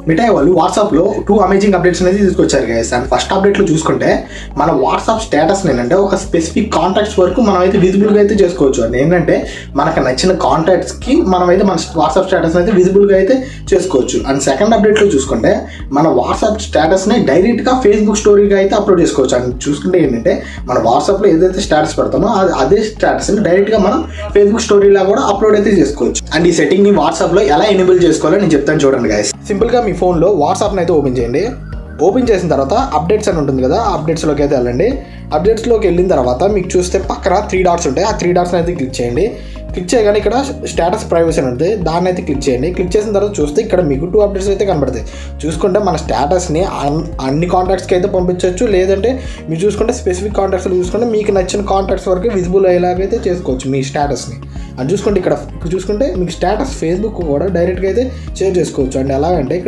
మిఠాయి వాళ్ళు వాట్సాప్లో 2 amazing updates అనేది తీసుకొచ్చారు గైస్. అండ్ ఫస్ట్ అప్డేట్లో చూసుకుంటే మన వాట్సాప్ స్టేటస్ ఏంటంటే ఒక స్పెసిఫిక్ కాంటాక్ట్స్ వరకు మనం అయితే విజిబుల్గా అయితే చేసుకోవచ్చు. అండ్ ఏంటంటే మనకు నచ్చిన కాంటాక్ట్స్కి మనమైతే మన వాట్సాప్ స్టేటస్ అయితే విజిబుల్గా అయితే చేసుకోవచ్చు. అండ్ సెకండ్ అప్డేట్లో చూసుకుంటే మన వాట్సాప్ స్టేటస్ని డైరెక్ట్గా ఫేస్బుక్ స్టోరీగా అయితే అప్లోడ్ చేసుకోవచ్చు. అండ్ చూసుకుంటే ఏంటంటే మన వాట్సాప్లో ఏదైతే స్టేటస్ పెడతామో అదే స్టేటస్ని డైరెక్ట్గా మనం ఫేస్బుక్ స్టోరీలా కూడా అప్లోడ్ అయితే చేసుకోవచ్చు. అండ్ ఈ సెట్టింగ్ని వాట్సాప్లో ఎలా ఎనేబుల్ చేసుకోవాలో నేను చెప్తాను చూడండి గైస్. సింపుల్గా మీ ఫోన్లో వాట్సాప్ని అయితే ఓపెన్ చేయండి. ఓపెన్ చేసిన తర్వాత అప్డేట్స్ అని ఉంటుంది కదా, అప్డేట్స్లోకి అయితే వెళ్ళండి. అప్డేట్స్లోకి వెళ్ళిన తర్వాత మీకు చూస్తే పక్కన 3 డాట్స్ ఉంటాయి. ఆ 3 డాట్స్ని అయితే క్లిక్ చేయండి. క్లిక్ చేయగానే ఇక్కడ స్టేటస్ ప్రైవసీ అని ఉంటుంది, దాన్ని అయితే క్లిక్ చేయండి. క్లిక్ చేసిన తర్వాత చూస్తే ఇక్కడ మీకు 2 అప్డేట్స్ అయితే కనబడతాయి. చూసుకుంటే మన స్టేటస్ని అన్ని కాంటాక్ట్స్కి అయితే పంపించవచ్చు, లేదంటే మీరు చూసుకుంటే స్పెసిఫిక్ కాంటాక్ట్స్ చూసుకుంటే మీకు నచ్చిన కాంటాక్ట్స్ వరకు విజిబుల్ అయ్యేలాగైతే చేసుకోవచ్చు మీ స్టేటస్ని. అది చూసుకుంటే ఇక్కడ చూసుకుంటే మీకు స్టేటస్ ఫేస్బుక్ కూడా డైరెక్ట్గా అయితే షేర్ చేసుకోవచ్చు. అండ్ ఎలాగంటే ఇక్కడ